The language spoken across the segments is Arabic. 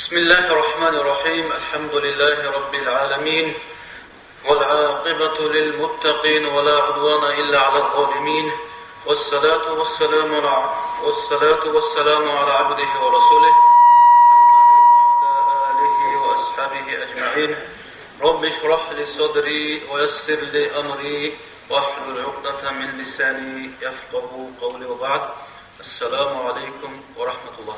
بسم الله الرحمن الرحيم. الحمد لله رب العالمين، والعاقبة للمتقين ولا عدوان إلا على الظالمين، والصلاة والسلام على عبده ورسوله وعلى آله وأصحابه أجمعين. رب اشرح لي صدري ويسر لي أمري واحلل عقدة من لساني يفقه قولي، وبعد. السلام عليكم ورحمة الله.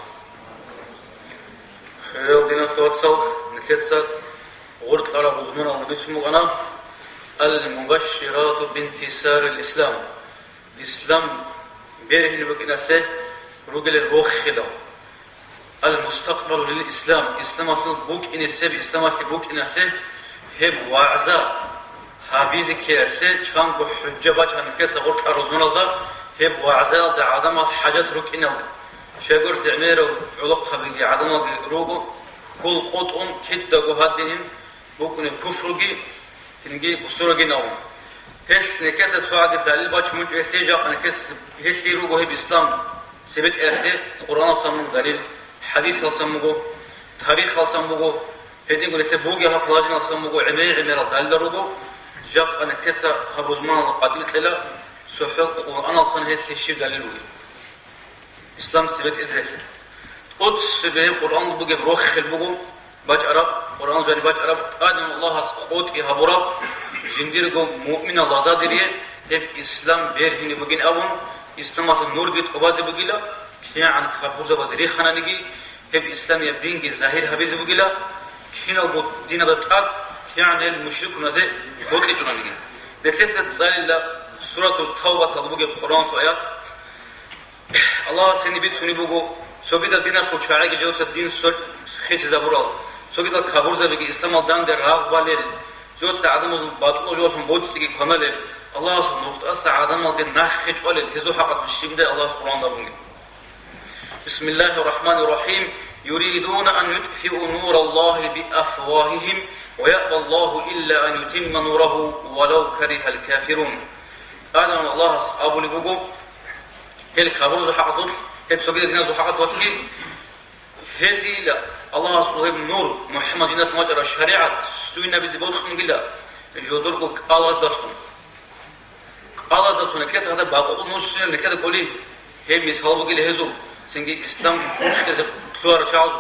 خير توصل نتلتسات غرد أرى بزمنا ونبيتشمو أنا المبشرات بانتصار الإسلام. الإسلام بيره نبكينا له رجل الروخلة المستقبل للإسلام. إسلام أصلا بوك إن السب إسلام أصلا بوك إن له هم وعزا هابيز كيرسه كان بحجة بچان كيس غرد أرى بزمنا ذا هم وعزا ده عدم حاجات روك إنه شاكر تعمير علق خبيجي عدم روجو كل قطعم كده جهادهم بكون الكفرجي تنجي بصورة نوم. هش نكسر سواء الدليل باش مج استيجا نكسر هش روجو هي بإسلام سبت أسي قرآن سامو دليل حديث سامو تاريخ سامو هدي يقول تبوجي هبلاجنا سامو عمير دليل روجو جاق نكسر هبوزمان القديم تلا سحق قرآن سان هش الشيء دليل روجو إسلام سبت إزرائيل. قدس به قرآن بوجي بروخ البوجو باج عرب قرآن جاني باج عرب آدم الله سقوط إهابورا جندير جو مؤمن الله زادريه هب إسلام بيرهني بوجين أون إسلام أصل نور جت أباز بوجيلا كيا عن كابورزا بزري خنا نجي هب إسلام يبدين الظاهر هبيز بوجيلا كينا بود دينا بتأك كيا عن المشرك نزه بوتلي جنا نجي. بتلت تسأل الله سورة التوبة تطبق القرآن آيات الله سني بيت سني بوجو سوكيد الدين الخشوعي جوز الدين سر خيس زبورال سوكيد الكابورزا بيجي إسلام الدين در راغ بالير جوز عدم باطل جوز هم بودس تيجي كنالر الله سبحانه وتعالى عدم الدين نخ خش بالير هزو حقت بالشيم ده الله سبحانه وتعالى. بسم الله الرحمن الرحيم. يريدون أن يطفئوا نور الله بأفواههم ويأبى الله إلا أن يتم نوره ولو كره الكافرون. أعلم الله أبو لبوجو هل كابورزا حقت هب سوكيد الدين زحقت وكيل هذه لا الله سبحانه نور محمد جنات مجرى الشريعة سوينا بزبوط نقلا جودرك الله زدتون كذا هذا باقول نور سوينا كذا قولي هي مثال بقول هزو سنجي إسلام كذا كلار شعب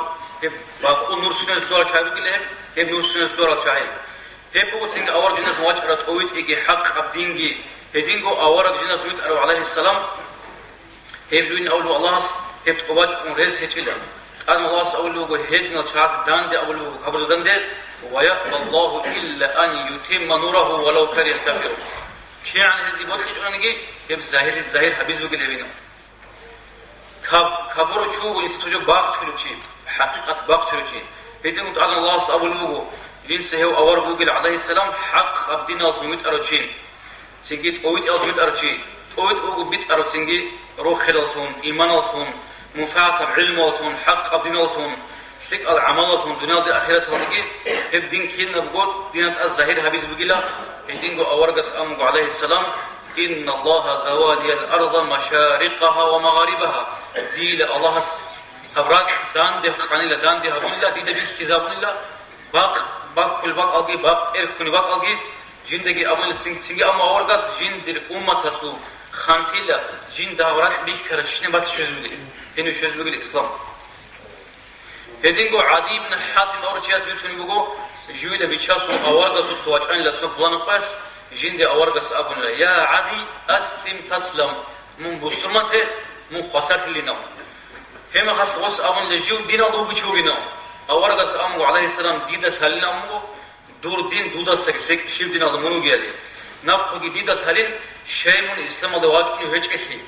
هي باقول نور سوينا كلار شعب بقول هي نور سوينا كلار شعب هي بقول سنجي أور جنات مجرى تويت إجي حق عبدينجي هدينجو أور جنات مجرى عليه السلام هي بجوين أولو الله هي بتقواج ونريز هيك قال الله أولو هيدنا شعات دان دي أولو خبر دان دي ويأبى الله إلا أن يتم نوره ولو كره الكافرون. كي يعني هذي بطلي جونا نجي هي الظاهر حبيز بقول هبينا خبر شو ونتوجه باق شو شيء حقيقة باق شو شيء هيدنا قال الله أولو جنس هو أور بقول عليه السلام حق عبدنا وميت أرجين سنجيت أويت أويت أرجين أويت بيت أرجين روح خلالهم إيمانهم مفاعل علمهم حق قبلهم شك العملهم دنيا الآخرة هذه هب دين كنا بقول دين الظاهر هبيز بقيلا دين جو أورجس أمو عليه السلام إن الله زوالي الأرض مشارقها ومغاربها دي الله خبرات دان ده قانيلا دان ده هبولا دي ده بيش كذابونيلا باق كل باق ألقي باق إركوني باق ألقي جندگی عمل سنگی اما أورجس جند الأمة تسلو خانسيلا جين داورات بيش كرشنا بات شوز بقول هنو شوز بقول الإسلام. هدينجو عدي بن حاتم أورجياس بيسوني بقول جويدا بيشاسو أورجس وتواجهن لا تسوق بلان قاس جين دي أورجس أبونا يا عدي أسلم تسلم من بسمته من خسرت لنا هم خاص وس أبون لجيو دينا دو بيشوينا أورجس أمو عليه السلام ديدا ثلنا أمو دور دين دودا سكسك شيف دينا دمونو جيازي نفخ جديدة ثالين شيء من الإسلام هذا واجب إنه هيك كثير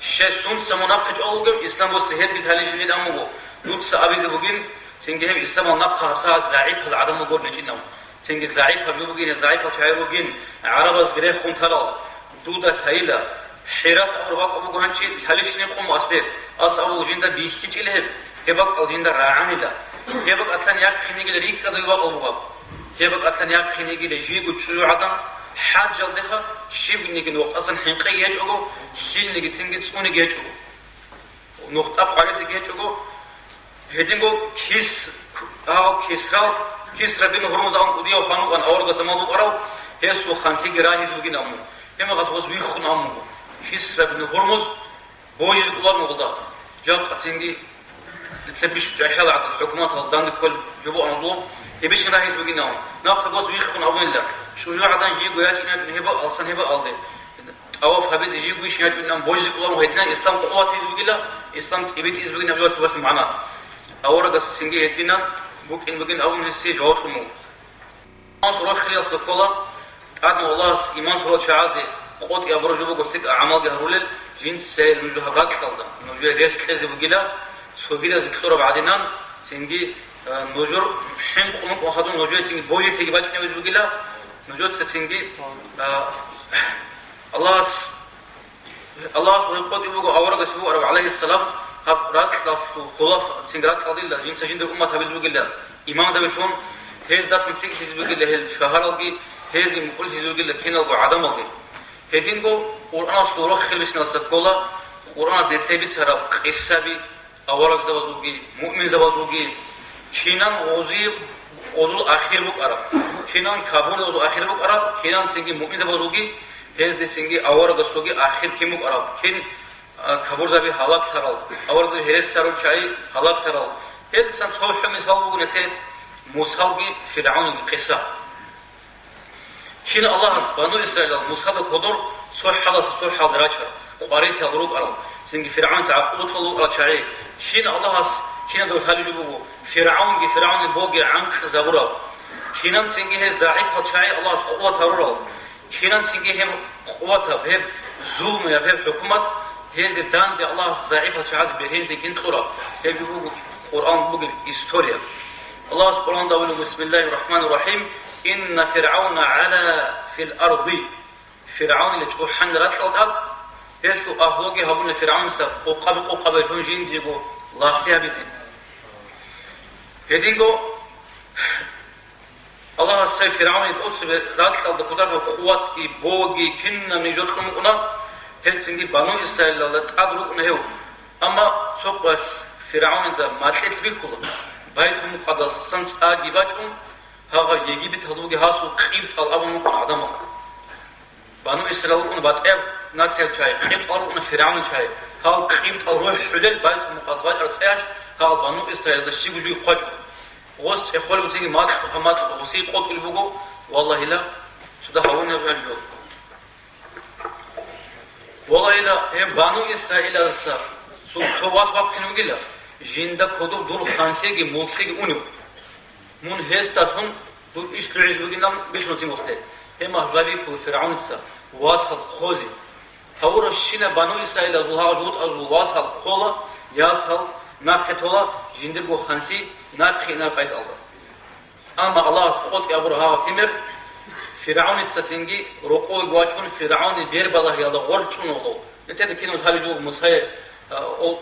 شيء سون سمنافج أولوجم إسلام وسهيد بثالين جديد أموجو دوت سأبيز بوجين سنجهم إسلام النقخ هرسا زعيب هذا عدم وجود نجينهم سنج زعيب هذا بوجين زعيب هذا شعير بوجين عرب غير خون ثلا دودا ثايلا حيرات أوراق أبوجو هنشي ثالش نقوم أصدر أبو جين ده بيحكي كله هبك أو جين ده راعي ده هبك أصلاً ياك خنيجي لريك كده يبغى أبوجو هبك أصلاً ياك خنيجي لجيء وتشلو عدم حاجة لها شيء نيجي نوقت أصلا حنقي يجوا شيء نيجي تنجد سكون يجوا نوقت أبقى عليه يجوا هدينجو كيس Kisra bin Hormuz an Udiya Hanu an Aurga Samalu Araw, Hesu Khanti Girahiz Bugin Amu. Hemagat was Wikhun Amu. Kisra bin Hormuz, Bojiz Ular Mogda. Jab Atsingi, Tlebish Jahel at Hukumat al Dan Kol Jubu Anzum, Hebish Rahiz Bugin Amu. Nafta was Wikhun Abunilla. Shujadan Jiguat in Heba al Sanheba Alde. Awaf Habiz Jiguish Yat in Bojiz Ular Mohidna, Islam Qawat is Bugilla, Islam Ibit is Bugin Abdul Mana. Auraga Singi Hedina. Book in begin of the siege out to move. On Rochia Sokola, Adno Allah's Iman Rochazi, Hot Abrojo Gostik Amal Garulil, Jin Sail Mujahabat Kalda, Noja Rest Ezebugilla, Sovila Victor of Adinan, Singi, Nojor, Hem Hadun, Noja Sing Boy Tibat Bugilla, Nojot Singi, Allah's will put you over the Sbu of Alayhi Salam. Rat Khulaf Singrat Adilla, in Sajin the Umat Habizbugilla, Imam Zabishum, Hez that conflict his Bugilla, Shaharalgi, Hez in Pul his Bugilla, Kinal Adamagi. Hedingo, or Anas Rochilishna Sakola, or Anna de Tebit Sarab, Isabi, Awarak Zawazugi, Mu'min Zawazugi, Kinan Ozil, Ozul Akhiruk Arab, Kinan Kabul Ozul Akhiruk Arab, Kinan singing Mu'min Zawazugi, Hez the singing Awaragasogi, Akhir Kimuk Arab, Kin. Kaburzabi halak saral, awarzabi heres sarul chai halak saral. Hel san sohum is halbu nete Musalgi Fir'aun qissa. Kin Allah Banu Israel Musal Kodur sohhala sohhal rachar. Qarit yadruk aral. Singi Fir'aun ta'aqulu talu al chai. Kin Allah kin do thalubu Fir'aun bogi anq zabura. Kinan singi he za'ib al chai Allah quwwat harural. Kinan singi he quwwat have zulm ya have hukumat. Here's the done the Allah Za'ib al-Sha'az behind the Kintura. Have you Quran book historia. Allah's Quran dawil Bismillahir Rahmanir Rahim. Inna Fir'auna ala fil ardi. Fir'aun اللي تشوف حن راتلت أب. هسه أهلوكي هبون فرعون سب قبل فنجين ديجو الله فيها بزين. هدينجو الله سي فرعون يتقص براتلت دكتور قوات بوجي كنا نجوتكم قنا. Helsingi Banu Israel tadru nehu. Ama çok baş Firavun da matlet bir kulu. Baytul Muqaddas sans agibachum haga yegibit halugi hasu qibt al abun kun adama. Banu Israel kun batev natsel çay qibt al un Firavun çay. Hal qibt al ruh hulal Baytul Muqaddas artsayş hal Banu Israel da şiguju qaj. Oz ekhol butingi mat hamat osi qot ilbugo wallahi la suda havuna verjo. Vallahi la hem Banu İsrail alsa sovas bakın gila jinda kodu dur khansegi moksegi unu mun hestatun dur iştiriz buginam bişnotim oste hem ahzali ku Firavunsa washal khozi tawra shina Banu İsrail azulha jud azul washal khola yashal naqetola jinda bu khansi naqina payt aldı ama Allah qot Abraha timir Firavun itsatingi roqoy guachun Firavun bir balah yalda gorchun oldu. Nete kinul haliju Musa'ya o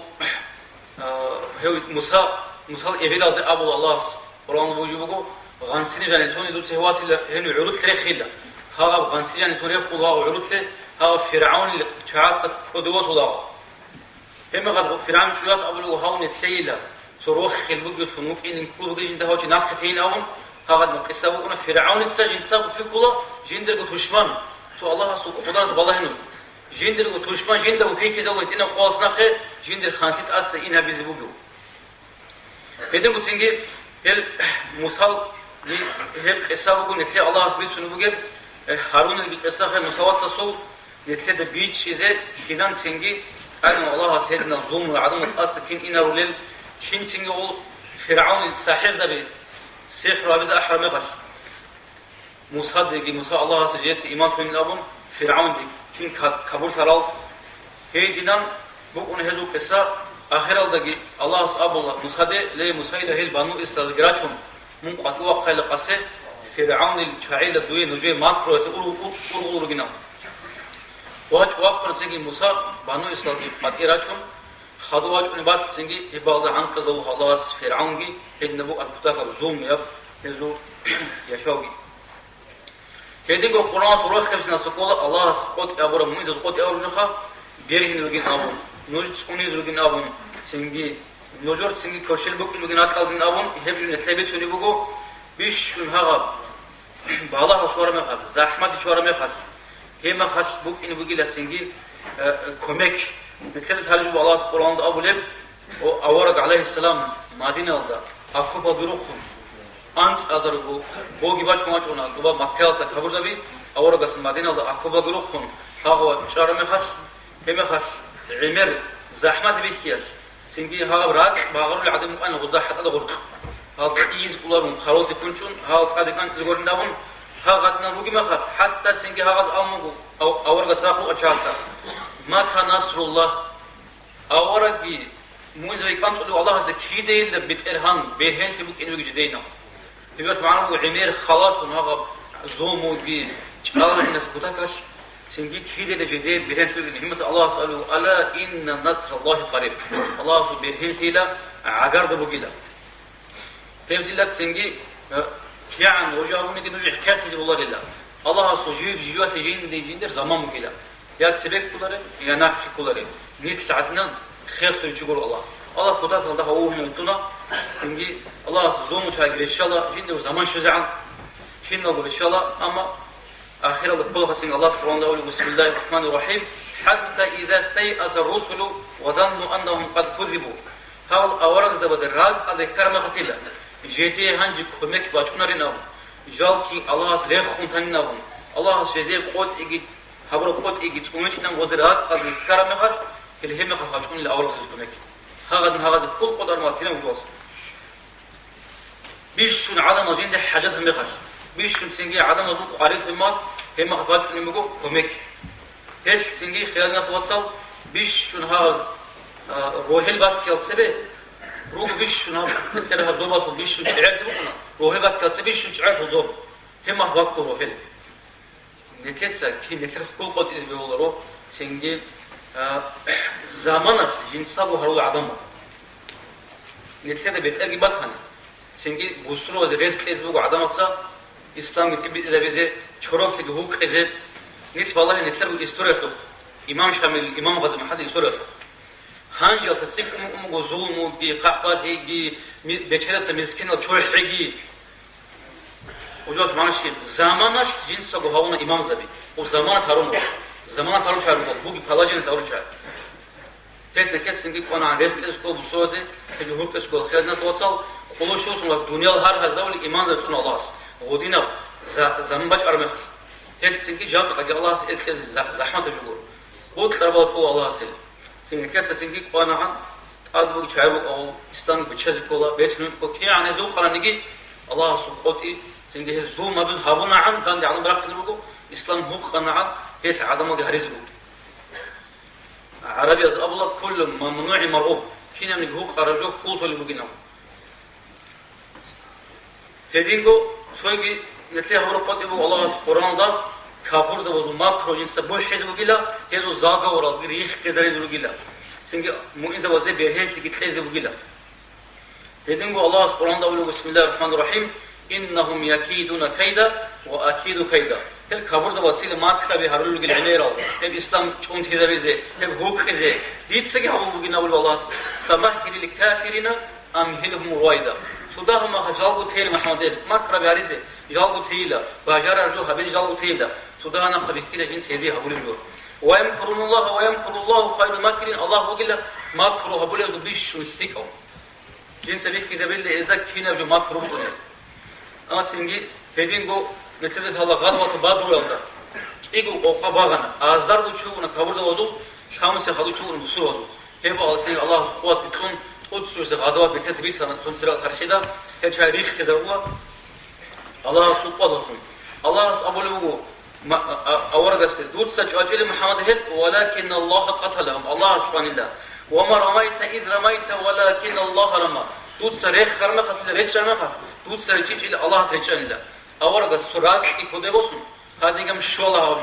Musa evladı Abu Allah Kur'an vujubu gansini janetoni dut sehwasila henu urut lekhila. Ha gansini janetoni khula urut se ha Firavun chaat kodwas ola. Hem gad Firavun shuyat Abu Hawn etseyla sorokh khilbu sunuk in kulugin da hochi naqtin avun هذا مقصة وأنا فرعون السجن ساق في كله جندر وتشمان تو الله سوق قدرة بالله هنو جندر وتشمان جندر وفي كذا الله إنه خاص نخه جندر خانسيت أس إنها بيزبوجو هذا بتنجي هل مسال هل قصة وقول نتلي الله سبحانه سنبوجر هارون اللي قصة خير مساوات سو نتلي ده بيتش إذا كنان سنجي أنا الله سيدنا ظلم العدم أس كن إنه رلل كن سنجي أول فرعون الساحر زبي سحر وابز أحرم مغش موسى دقي موسى الله سجيت إيمان كون الأبون فرعون دي كين كابول ثرال هي دينان بقون هذو قصة آخر دقي الله سأب الله موسى ده ليه موسى إلى هيل بانو إسرائيل جراتهم من قطوع خيل قصة فرعون الشعيل الدوي نجوي ماكرو أولو جنا واج وآخر تيجي موسى بانو إسرائيل قد إراتهم خدواج ونباس سنجي إبادة عن قزلو خلاص فرعونجي هنبو الكتاب زوم يب نزو يشاوي كديكو القرآن سورة خمسة سقولة الله سقط أبورا ميز سقط أبورا جخا بيرهن لجين أبون نوجد سكوني زوجين أبون سنجي نوجور تسنجي كوشل بوك إنه جنات لازم أبون يهب نتلبس ونبوجو بيش هذا بعضها شوارع ما خاص زحمة شوارع ما خاص هي ما خاص بوك إنه بيجي لتسنجي كوميك نتلبس هالجو الله سبحانه أبو لب وأورق عليه السلام مدينة الله أكبر بروخهم أنس أزرقو بوجي باش ما تقولنا دوبا مكة أصلا خبر زبي أورق أصلا مدينة الله أكبر بروخهم هذا شوارع ما خاص هي ما خاص عمر زحمة بيكياس سنجي هذا براد باغر العدم أنا غدا حتى الغرق هذا إيز كلارون خروط يكونشون هذا قد كان تقولون داون هذا قدنا روجي ما خاص حتى سنجي هذا أممو أو أورق ساقو أشارسا ما كان نصر الله أورق بي موزة يكان تقول الله هذا كيدة اللي بترهان بيرهن سبوك إنه يجدينا بيبقى معنا وعمير خلاص ونهاga زومو بي شغال إنه بتاعكش سنجي كيدة اللي جديد بيرهن سبوك إنه مثل الله سأله ألا إن نصر الله قريب الله سو بيرهن سيلا عقارد بوجيلا فهمت لك سنجي كيان وجاهون إنه نرجع حكاية زي الله لله الله سو جيب جيوات جين اللي جيندر زمان بوجيلا يا سبيس كولارين يا ناحي كولارين نيت ساعتنا خير تشكر الله الله قدرت الله هو ممتنا إنجي الله زوم شايق إن شاء الله جند زمان شزعان حين نقول إن شاء الله أما آخر الله كل خسين الله سبحانه وتعالى بسم الله الرحمن الرحيم حتى إذا استيأس الرسل وظنوا أنهم قد كذبوا هذا أورق زبد الراد هذا كرم خفيلا جدي هنج كمك باشونا رينهم جالكي الله سلخون تنهم الله جدي قد إجي هبر قد إجي تقومش إنهم وزرات هذا كرم خف الهم خفاشون اللي أورق زبد هذا كل قدر ما كنا متواصل بيشون عدم أجند حاجات هم يخش بيشون سنجي عدم أزوق قارئ الماس هم خفاشون يمكو كمك هيش سنجي خلالنا توصل بيشون هذا روحل بات كيلسبه روح بيشون هذا ترى زوبا بيشون تعرف بكنا روحل بات كيلسبه بيشون تعرف زوب هم وقت روحل نتلسا كي نتلف كل قد إزبه والله سنجي زمانش جنسابو هرو عدمه نتلقى بيتأجي بطهني سنجي بوسرو زي ريست إزبو عدمه صا إسلام يتبي إذا بيزه شروط في جهوك إزه نت والله نتلقى إستوريته إمام شامل إمام غزة محد إستوريته هانجي أصلا تسيب جزول مو بقحبات هيجي بيتشهد مسكين وشوي حجي وجوت معنا شيء زمانش جنسابو هرونا إمام زبي وزمان هرونا زمان هارون شهر بود بخلاجين هارون شهر هيك نكس سنجي كنا عن رزق اسكول بسوزه تجهوك اسكول خيرنا توصل خلوشوس من الدنيا الهار هزاول إيمان زبطون الله ودينا زمان باش أرمخ هيك سنجي جاب قد الله سئل زحمة تجور بود تربط هو الله سئل سنجي كس سنجي كنا عن أذبح شهر أو إسلام بتشز كولا بيسنون كي عن زو خلا نجي الله سبحانه سنجي زو ما بين هابونا عن كان يعلم بركة نبوكو إسلام هو خنا عن هيس عدم الهرزو عربي از أبلا كل ممنوع مرغوب كنا من هو خرجوا قوت اللي بقيناه هدينغو سويجي نتلي هورو قد يبغى الله سبحانه ده كابور زوج ماكرو جنس بوي حزب وقيلا هذو زاغا ورا ريخ كذا وقيلا سنجي مؤمن زوج بيرهن تيجي تلزم وقيلا هدينغو الله سبحانه ده بسم الله الرحمن الرحيم إنهم يكيدون كيدا وأكيد كيدا هل كابور زوج سيل ماكرا بهرلو قل عنيرا هل إسلام شون تيجي بيزه هل هوك إزه ديت سجى هبو بقينا والله فمهل للكافرين أمهلهم رويدا سوداهم هجالو تيل محمد ماكرا بهرزه جالو تيلا باجار أرجو هبز جالو تيلا سودانا خبيكيلا جنس هذه هبولي جور ويمكرون الله خير الماكرين الله وقيل ماكرو هبولي زو بيش ويستيكو جنس بيك كذا بالله إذا كينا جو ماكرو بتوعه أما تيجي هدينغو نتلذ هلا غلوة بدر يلدا إيجو أقباغنا أزار وشوفنا كابورز وزول خامس هذا وشوفنا بسور وزول هيبقى على سير الله قوات بتكون قدس غزوات بتحس بيس كانت تكون سرعة فرحيدة هي تاريخ كذا هو الله سبحانه الله أبولو ما أورد استدود سجأجل محمد هل ولكن الله قتلهم الله سبحانه الله وما رميت إذ رميت ولكن الله رمى دود سريخ خرمة قتل ريتش أنا قتل دود سريتش إلى الله سريتش الله أورد السرعة يكون بوسن هذا يجمع شوالا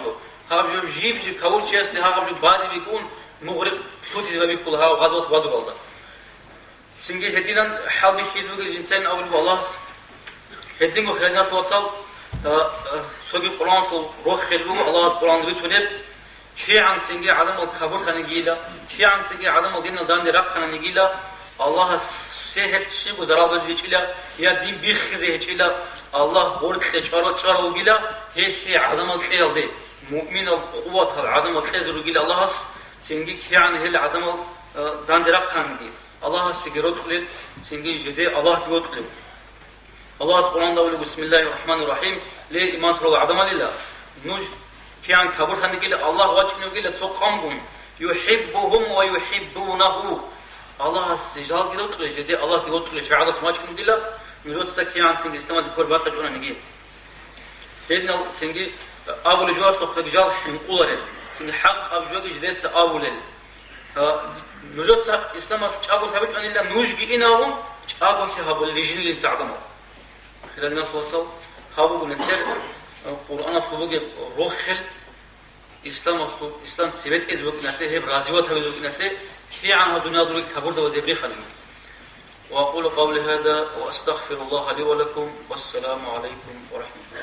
هابجو جيب جي كول شيء هابجو بعد بيكون مغرب توتي زي بيقول ها غزوة بدر والله سنجي هدينا حال بيخيل بيقول الإنسان أول والله هدينه خلنا توصل سوق القرآن سو روح خلوه الله القرآن بيتولد كي عن سنجي عدم الكبر خنجيلا كي عن سنجي عدم الدين الدان درق خنجيلا الله سهل شيء وزرابة جيلا يا دين بيخزي جيلا الله ورد تجارة وجيلا هي عدم الخيال ده مؤمن القوة العدم الخزر وجيلا الله سنجي يعني هي العدم داندرا خانجي الله سجرت خليل سنجي جدي الله جود خليل الله سبحانه وتعالى بسم الله الرحمن الرحيم ليه إيمان ترى عدم لله نوج كيان كبر خانجي الله واجب نجيلا تقامهم يحبهم ويحبونه الله سجال جرت خليل جدي الله جود خليل شعارة واجب نجيلا نجود سكيان سنجي استماد كوربات تجونا نجيل لأنه سنجي أول جواز تقجال حنقولر سنجي حق أبو جواز جديس أول نجود إسلام أقول ثابت أن الله نوجي إنهم أقول ثابت الليجين اللي سعدنا خلال الناس وصل خابو نتر القرآن فلوج روخل إسلام سبت إزبك نسله هي برازيوات هبزبك نسله كي عن هدونا دورك كبرد وزبري خليل وأقول قولي هذا وأستغفر الله لي ولكم والسلام عليكم ورحمة الله